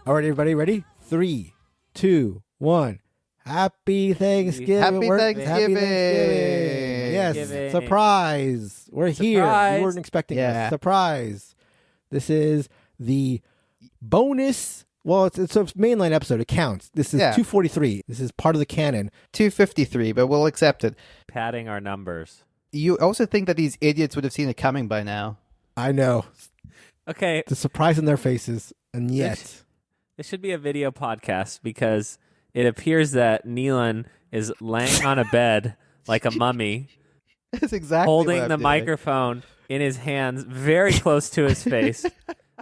All right, everybody, ready? 3, 2, 1. Happy Thanksgiving. Happy Thanksgiving. Yes, surprise. We're here. You weren't expecting us. Surprise. This is the bonus. Well, it's a mainline episode. It counts. This is 243. This is part of the canon. 253, but we'll accept it. Padding our numbers. You also think that these idiots would have seen it coming by now. I know. Okay. The surprise in their faces, and yet. This should be a video podcast because it appears that Neelan is laying on a bed like a mummy. That's exactly holding what the I'm doing. Microphone in his hands very close to his face.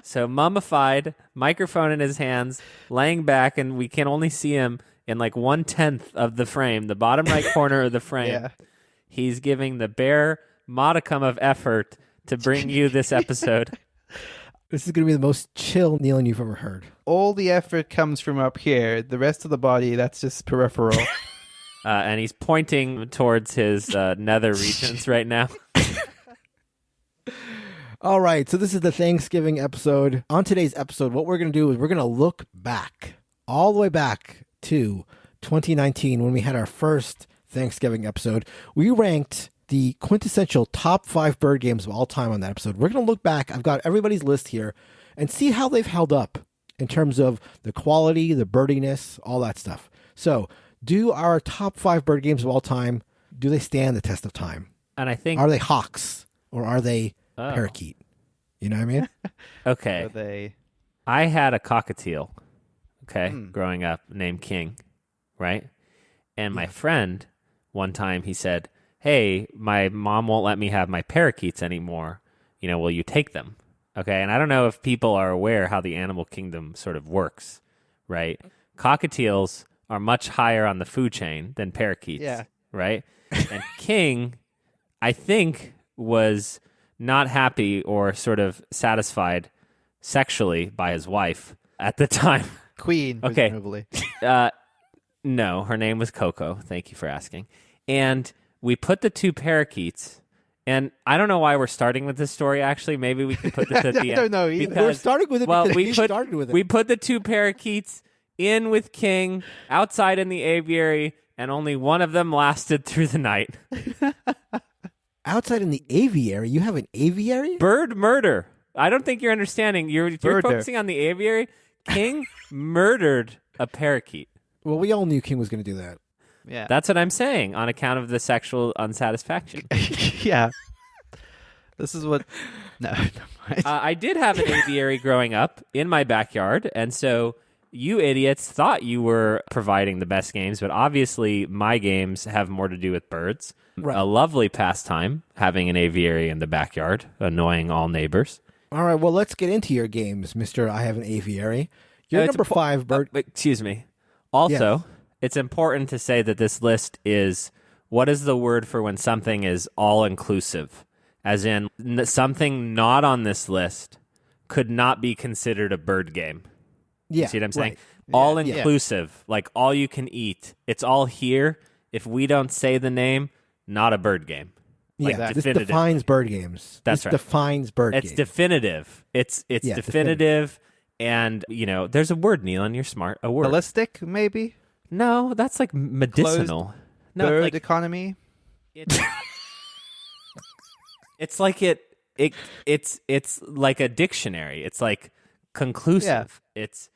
So mummified, microphone in his hands, laying back, and we can only see him in like 1/10 of the frame, the bottom right corner of the frame. Yeah. He's giving the bare modicum of effort to bring you this episode. This is going to be the most chill Neelan you've ever heard. All the effort comes from up here. The rest of the body, that's just peripheral. And he's pointing towards his nether regions right now. All right, so this is the Thanksgiving episode. On today's episode, what we're going to do is we're going to look back, all the way back to 2019 when we had our first Thanksgiving episode. We ranked the quintessential top 5 bird games of all time on that episode. We're going to look back. I've got everybody's list here and see how they've held up in terms of the quality, the birdiness, all that stuff. So, do our top 5 bird games of all time, do they stand the test of time? And I think... Are they hawks or are they parakeet? You know what I mean? Okay. I had a cockatiel, growing up, named King, right? And my friend, one time he said, hey, my mom won't let me have my parakeets anymore. You know, will you take them? Okay, and I don't know if people are aware how the animal kingdom sort of works, right? Cockatiels are much higher on the food chain than parakeets, right? And King, I think, was not happy or sort of satisfied sexually by his wife at the time. Queen, presumably. No, her name was Coco. Thank you for asking. And we put the 2 parakeets, and I don't know why we're starting with this story, actually. Maybe we can put this at the end. I don't know either. Because, we're starting with it because we started with it. We put the 2 parakeets in with King outside in the aviary, and only one of them lasted through the night. Outside in the aviary? You have an aviary? Bird murder. I don't think you're understanding. You're focusing on the aviary. King murdered a parakeet. Well, we all knew King was going to do that. Yeah. That's what I'm saying, on account of the sexual unsatisfaction. Yeah. This is what... No, never mind. I did have an aviary growing up in my backyard, and so you idiots thought you were providing the best games, but obviously my games have more to do with birds. Right. A lovely pastime, having an aviary in the backyard, annoying all neighbors. All right, well, let's get into your games, Mr. I Have an Aviary. You're number 5 bird... excuse me. Also, it's important to say that this list is, what is the word for when something is all-inclusive? As in, something not on this list could not be considered a bird game. Yeah. You see what I'm saying? Right. All-inclusive, like all you can eat. It's all here. If we don't say the name, not a bird game. Like this defines bird games. That's right. Defines bird games. It's definitive. It's definitive. And, you know, there's a word, Neelan. You're smart. A word. Holistic, maybe? No, that's like medicinal. Closed no, bird like, economy? It's like it's like a dictionary. It's like conclusive. Yeah. It's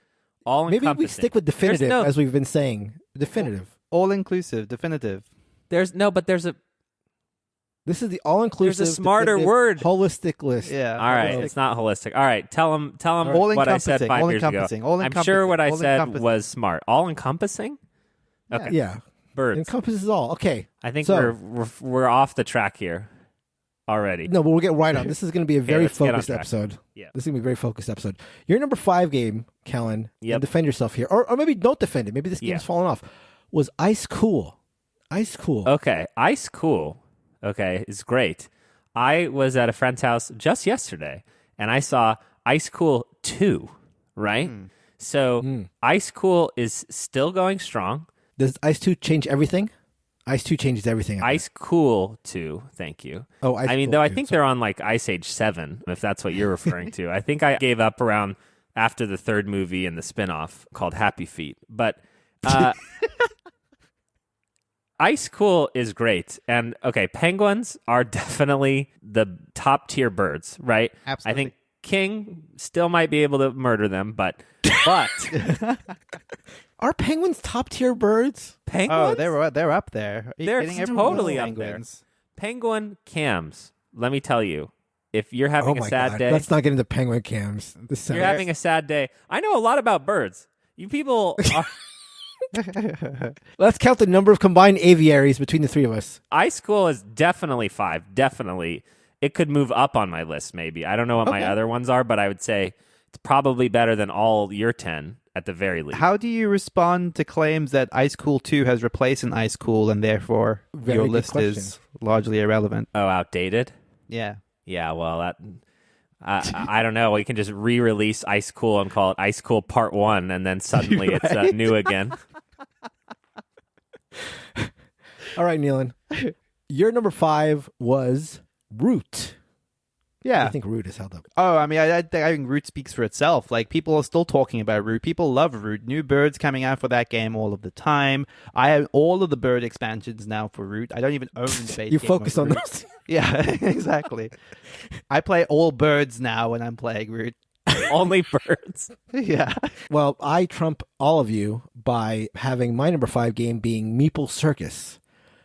all encompassing. Maybe we stick with definitive, as we've been saying. Definitive. All-inclusive, definitive. This is the all-inclusive. There's a smarter word. Holistic list. Yeah. All right. It's not holistic. All right. Tell them what I said 5 years ago. I'm sure what I said was smart. All-encompassing? Okay. Yeah. Birds. Encompasses all. Okay. I think we're off the track here already. No, but we'll get right on. This is going to be a very focused track. episode. Yeah. This is going to be a very focused episode. Your number 5 game, Kellen, and defend yourself here. Or maybe don't defend it. Maybe this game's fallen off. Was ICECOOL. ICECOOL. Okay. ICECOOL. Okay, is great. I was at a friend's house just yesterday, and I saw ICECOOL 2, right? So ICECOOL is still going strong. Does Ice 2 change everything? Ice 2 changes everything. ICECOOL 2, thank you. Oh, I mean, though I think they're on like Ice Age 7, if that's what you're referring to. I think I gave up around after the third movie and the spinoff called Happy Feet. But ICECOOL is great. And okay, penguins are definitely the top tier birds, right? Absolutely. I think King still might be able to murder them, but Are penguins top tier birds? penguins? Oh, they're up there. Are you They're kidding? totally up Penguins. there. Penguin cams. Let me tell you, if you're having Oh a my sad God. day, Let's not get into penguin cams. This you're sounds... having a sad day. I know a lot about birds. You people are... Let's count the number of combined aviaries between the three of us. ICECOOL is definitely 5. Definitely. It could move up on my list, maybe. I don't know what my other ones are, but I would say it's probably better than all your 10 at the very least. How do you respond to claims that ICECOOL 2 has replaced an ICECOOL and therefore Very your good list question. is largely irrelevant? Oh, outdated? Yeah. Yeah, well, that... I don't know. We can just re-release ICECOOL and call it ICECOOL Part 1, and then suddenly it's new again. All right, Neelan. Your number 5 was Root. Yeah. I think Root is held up. Oh, I mean, I think Root speaks for itself. Like, people are still talking about Root. People love Root. New birds coming out for that game all of the time. I have all of the bird expansions now for Root. I don't even own the base You game focus of on Root. those. Yeah, exactly. I play all birds now when I'm playing Root. Only birds. Yeah. Well, I trump all of you by having my number 5 game being Meeple Circus.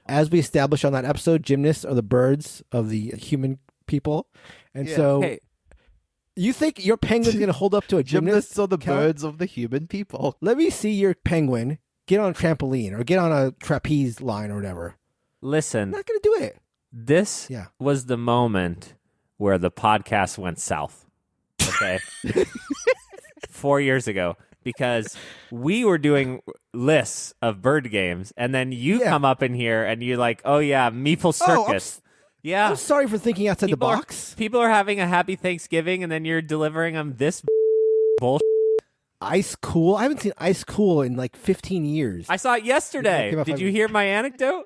As we established on that episode, gymnasts are the birds of the human people. And so Hey, you think your penguin's going to hold up to a gymnast? Gymnasts are the Cal? birds of the human people. Let me see your penguin get on a trampoline or get on a trapeze line or whatever. listen, I'm not going to do it. this Yeah. was the moment where the podcast went south. Okay. 4 years ago, because we were doing lists of bird games, and then you come up in here and you're like, oh yeah, Meeple Circus. Yeah. I'm sorry for thinking outside the box. People are having a happy Thanksgiving, and then you're delivering them this bullshit. ICECOOL? I haven't seen ICECOOL in like 15 years. I saw it yesterday. Came out Did five you years. hear my anecdote?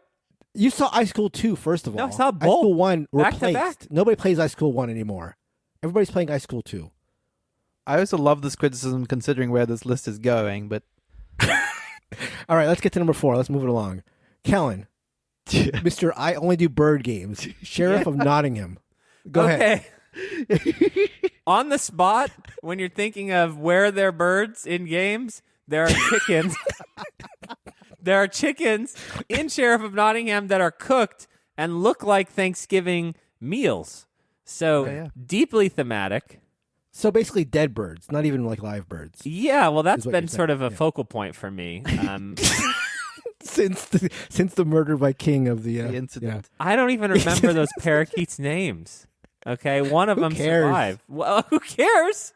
You saw ICECOOL 2, first of all. No, I saw both. ICECOOL 1 Back to replaced. back. Nobody plays ICECOOL 1 anymore. Everybody's playing ICECOOL 2. I also love this criticism considering where this list is going, but All right, let's get to number 4. Let's move it along. Kellen, Mr. I only do bird games. Sheriff of Nottingham. Go ahead. On the spot, when you're thinking of where there are birds in games, there are chickens. There are chickens in Sheriff of Nottingham that are cooked and look like Thanksgiving meals. So deeply thematic. So basically dead birds, not even like live birds. Yeah, well, that's what been you're sort saying, of a focal point for me. Since the murder by King of the incident. I don't even remember those parakeets' names. Okay, one of them cares? survived. Well, who cares?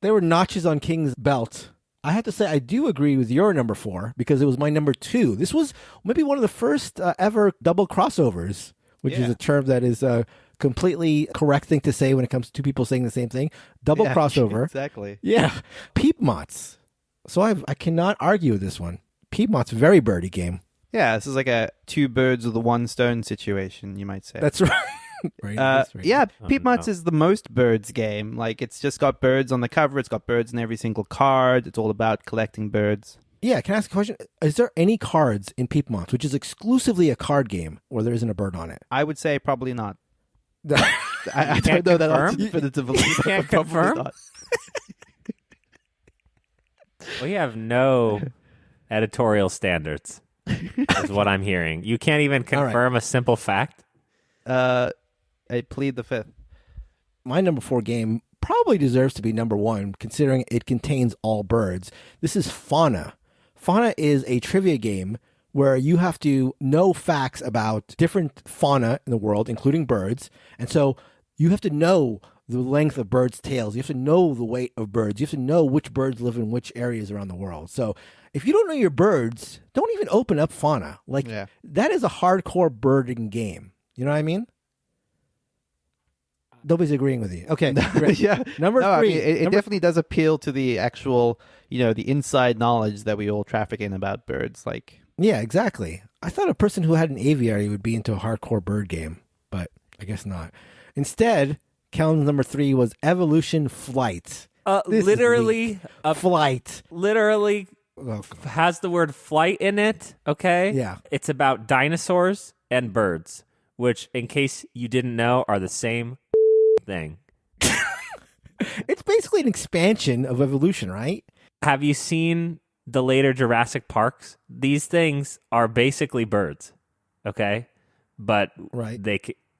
There were notches on King's belt. I have to say, I do agree with your number 4 because it was my number 2. This was maybe one of the first ever double crossovers, which is a term that is a completely correct thing to say when it comes to two people saying the same thing. Double crossover. Exactly. Yeah. Piepmatz. So I cannot argue with this one. Piepmatz, very birdie game. Yeah, this is like a 2 birds with a 1 stone situation, you might say. That's right. Right. Yeah, Piepmatz is the most birds game. Like, it's just got birds on the cover. It's got birds in every single card. It's all about collecting birds. Yeah, can I ask a question? Is there any cards in Piepmatz, which is exclusively a card game, where there isn't a bird on it? I would say probably not. I I don't know that confirm? answer definitively. You can't Probably confirm? not. We have no editorial standards, is what I'm hearing. You can't even confirm a simple fact? I plead the 5th. My number 4 game probably deserves to be number 1, considering it contains all birds. This is Fauna. Fauna is a trivia game where you have to know facts about different fauna in the world, including birds. And so you have to know the length of birds' tails. You have to know the weight of birds. You have to know which birds live in which areas around the world. So if you don't know your birds, don't even open up Fauna. That is a hardcore birding game. You know what I mean? Nobody's agreeing with you. Okay, great. Yeah. Number 3. I mean, it definitely does appeal to the actual, the inside knowledge that we all traffic in about birds. Like, yeah, exactly. I thought a person who had an aviary would be into a hardcore bird game, but I guess not. Instead, Callan's number 3 was Evolution Flight. Literally a flight. Literally has the word flight in it, okay? Yeah. It's about dinosaurs and birds, which, in case you didn't know, are the same thing. It's basically an expansion of evolution, right? Have you seen the later Jurassic Parks? These things are basically birds, okay? But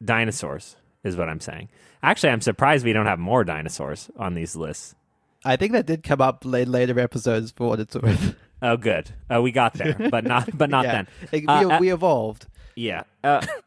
dinosaurs is what I'm saying. Actually, I'm surprised we don't have more dinosaurs on these lists. I think that did come up later episodes for what it's worth. Oh, good. We got there, but not then. We evolved. Yeah.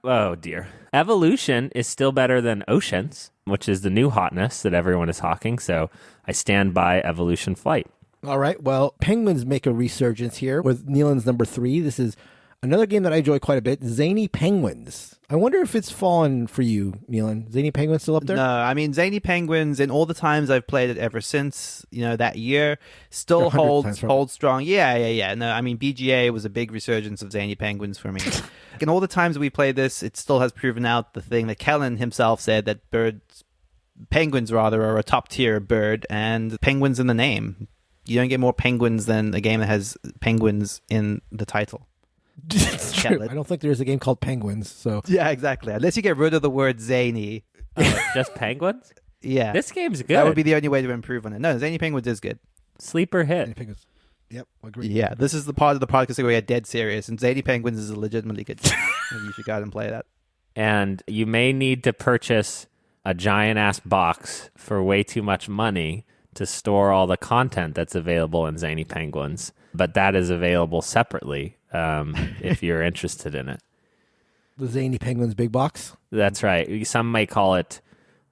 Oh, dear. Evolution is still better than oceans, which is the new hotness that everyone is hawking. So I stand by Evolution Flight. All right. Well, penguins make a resurgence here with Nealon's number 3. This is another game that I enjoy quite a bit, Zany Penguins. I wonder if it's fallen for you, Nealon. Zany Penguins still up there? No, I mean, Zany Penguins, in all the times I've played it ever since, that year, still holds strong. Yeah. No, I mean, BGA was a big resurgence of Zany Penguins for me. In all the times we played this, it still has proven out the thing that Kellen himself said, that penguins are a top-tier bird, and penguins in the name. You don't get more penguins than a game that has penguins in the title. It's true. I don't think there's a game called Penguins. So yeah, exactly. Unless you get rid of the word zany. Just penguins? Yeah. This game's good. That would be the only way to improve on it. No, Zany Penguins is good. Sleeper hit. Zany Penguins. Yep, agree. Yeah, this is the part of the podcast where we get dead serious, and Zany Penguins is a legitimately good game. You should go out and play that. And you may need to purchase a giant-ass box for way too much money to store all the content that's available in Zany Penguins, but that is available separately if you're interested in it. The Zany Penguins big box? That's right. Some may call it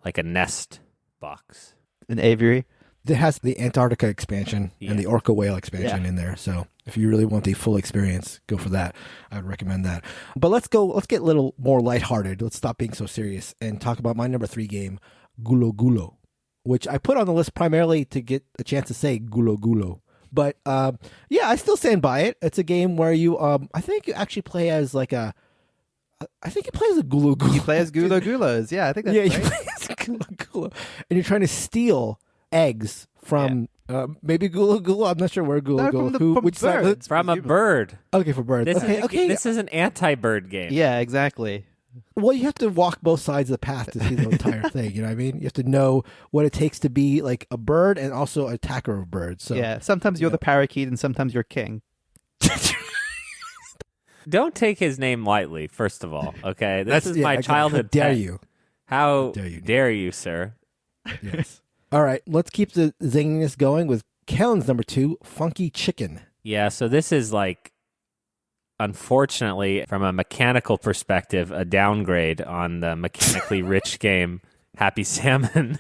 like a nest box. An aviary? It has the Antarctica expansion and the orca whale expansion in there. So if you really want the full experience, go for that. I would recommend that. But let's get a little more lighthearted. Let's stop being so serious and talk about my number 3 game, Gulo, which I put on the list primarily to get a chance to say Gulo. But I still stand by it. It's a game where you, I think you actually play as I think you play as a Gulo. You play as Gulos. Yeah, I think that's right. You play as Gulo. And you're trying to steal eggs from maybe Gulo. I'm not sure where Gulo. From a bird. Okay, for birds. This is an anti-bird game. Yeah, exactly. Well, you have to walk both sides of the path to see the entire thing. You know what I mean? You have to know what it takes to be like a bird and also an attacker of birds. So yeah, sometimes you're the parakeet and sometimes you're king. Don't take his name lightly, first of all. Okay, this is my childhood. How dare you? How dare you, sir? Yes. All right, let's keep the zaniness going with Kellen's number 2, Funky Chicken. Yeah, so this is like, unfortunately, from a mechanical perspective, a downgrade on the mechanically rich game Happy Salmon.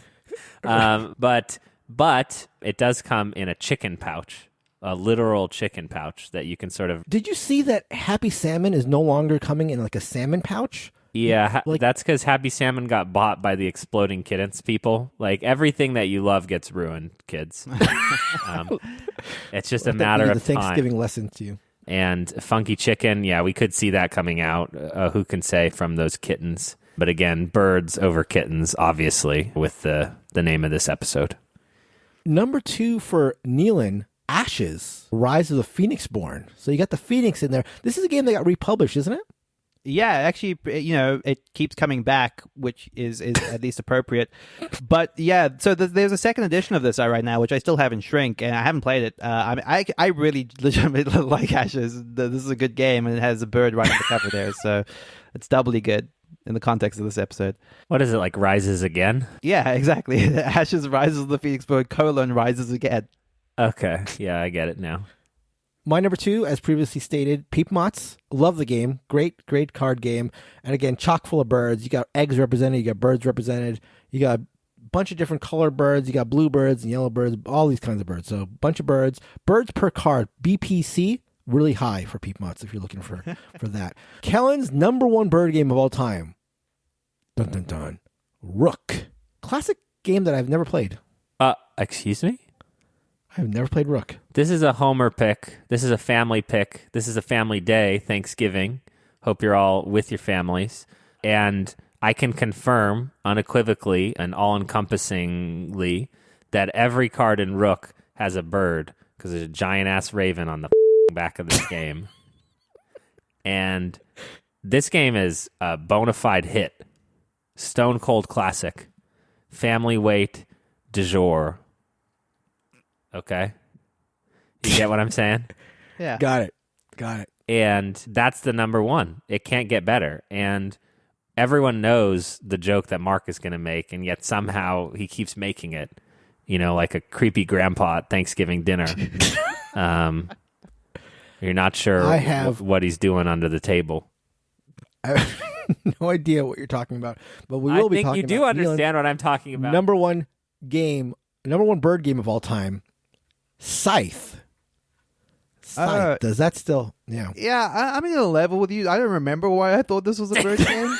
But it does come in a chicken pouch, a literal chicken pouch that you can sort of... Did you see that Happy Salmon is no longer coming in like a salmon pouch? Yeah, that's because Happy Salmon got bought by the Exploding Kittens people. Like, everything that you love gets ruined, kids. It's just a matter of the Thanksgiving lesson to you. And Funky Chicken, yeah, we could see that coming out. Who can say from those kittens? But again, birds over kittens, obviously, with the name of this episode. Number 2 for Nealon, Ashes, Rise of the Phoenixborn. So you got the Phoenix in there. This is a game that got republished, isn't it? Yeah, actually, it keeps coming back, which is at least appropriate. But yeah, so there's a second edition of this right now, which I still have in Shrink, and I haven't played it. I really legitimately like Ashes. This is a good game, and it has a bird right on the cover there, so it's doubly good in the context of this episode. What is it, like Rises Again? Yeah, exactly. Ashes rises of the Phoenixborn, : rises again. Okay, yeah, I get it now. My number 2, as previously stated, Piepmatz. Love the game. Great card game. And again, chock full of birds. You got eggs represented. You got birds represented. You got a bunch of different color birds. You got blue birds and yellow birds, all these kinds of birds. So a bunch of birds. Birds per card. BPC, really high for Piepmatz if you're looking for that. Kellen's number 1 bird game of all time. Dun, dun, dun. Rook. Classic game that I've never played. Excuse me? I've never played Rook. This is a Homer pick. This is a family pick. This is a family day, Thanksgiving. Hope you're all with your families. And I can confirm unequivocally and all-encompassingly that every card in Rook has a bird because there's a giant-ass raven on the back of this game. And this game is a bona fide hit. Stone cold classic. Family weight du jour. Okay? You get what I'm saying? Yeah. Got it. And that's the number one. It can't get better. And everyone knows the joke that Mark is going to make, and yet somehow he keeps making it. You know, like a creepy grandpa at Thanksgiving dinner. You're not sure what he's doing under the table. I have no idea what you're talking about, but we will be talking about. I think you do understand what I'm talking about. Number one bird game of all time, Scythe. Does that still? Yeah. Yeah, I'm going to level with you. I don't remember why I thought this was a bird game.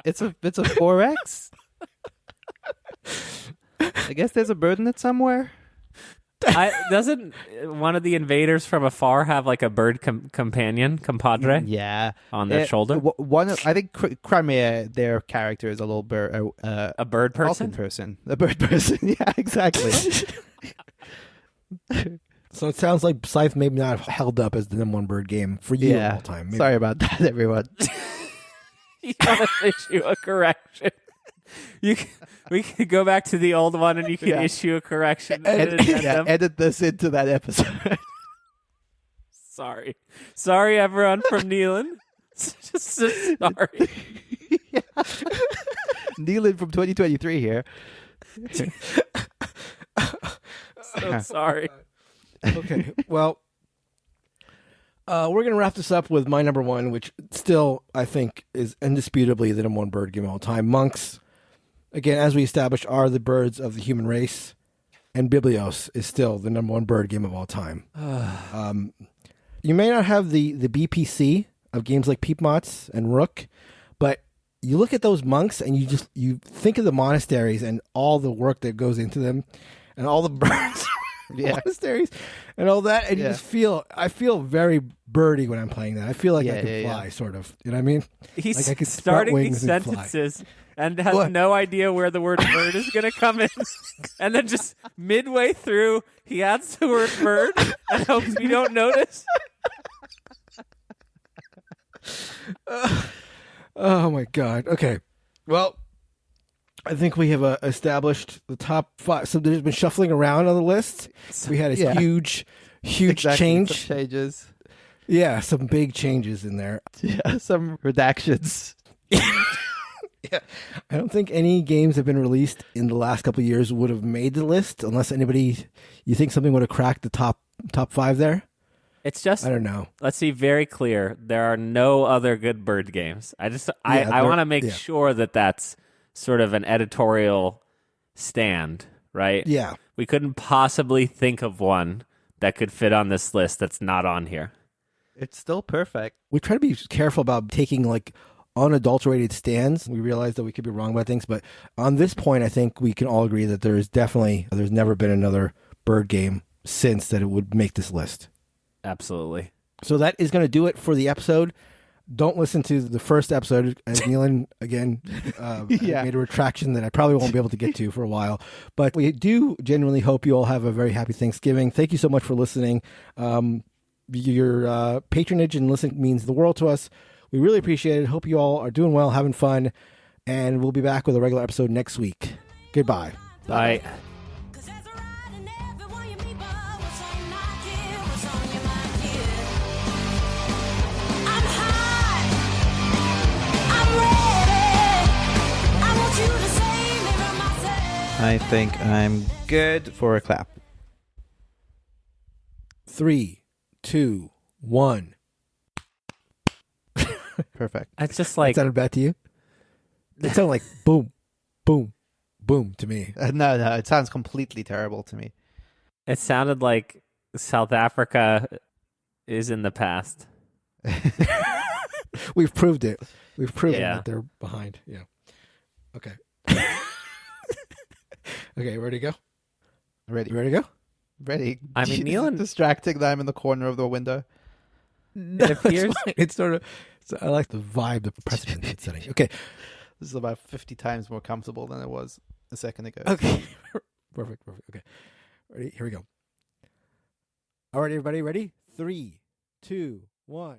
It's a 4X. I guess there's a bird in it somewhere. Doesn't one of the invaders from afar have like a bird compadre? Yeah, on their shoulder. I think Crimea, their character is a little bird, a bird person. A bird person. Yeah, exactly. So it sounds like Scythe may not have held up as the number one bird game for you of all time. Maybe. Sorry about that, everyone. You want to issue a correction? We can go back to the old one, and you can issue a correction. Edit this into that episode. Sorry, everyone from Neelan. Just sorry. Neelan from 2023 here. So sorry. Okay, well, we're going to wrap this up with my number one, which still, I think, is indisputably the number one bird game of all time. Monks, again, as we established, are the birds of the human race, and Biblios is still the number one bird game of all time. You may not have the BPC of games like Piepmatz and Rook, but you look at those monks and you think of the monasteries and all the work that goes into them and all the birds monasteries and all that, and I feel very birdy when I'm playing that. I feel like I can fly, sort of. You know what I mean? He's like I could starting wings these and sentences and has no idea where the word bird is going to come in. And then just midway through, he adds the word bird and hopes we don't notice. Oh my God. Okay. Well, I think we have established the top 5. So there's been shuffling around on the list. We had a huge change. Some changes. Yeah, some big changes in there. Yeah, some redactions. Yeah, I don't think any games have been released in the last couple of years would have made the list unless you think something would have cracked the top 5 there? It's just, I don't know. Let's be very clear. There are no other good bird games. I want to make sure that that's sort of an editorial stand, right? Yeah. We couldn't possibly think of one that could fit on this list that's not on here. It's still perfect. We try to be careful about taking like unadulterated stands. We realize that we could be wrong about things, but on this point, I think we can all agree that there's never been another bird game since that it would make this list. Absolutely. So that is going to do it for the episode. Don't listen to the first episode, as Neelan, again, made a retraction that I probably won't be able to get to for a while. But we do genuinely hope you all have a very happy Thanksgiving. Thank you so much for listening. Your patronage and listening means the world to us. We really appreciate it. Hope you all are doing well, having fun. And we'll be back with a regular episode next week. Goodbye. Bye. I think I'm good for a clap. 3, 2, 1. Perfect. It's just like... That sounded bad to you? It sounded like boom, boom, boom to me. No, it sounds completely terrible to me. It sounded like South Africa is in the past. We've proved it. We've proven that they're behind. Yeah. Okay. Okay, ready to go? Ready. You ready to go? Ready. I mean, Neelan... distracting that I'm in the corner of the window. It appears... It's sort of... I like the vibe, the precedent it's setting. Okay. This is about 50 times more comfortable than it was a second ago. Okay. Perfect. Okay. Ready? Here we go. All right, everybody, ready? 3, 2, 1.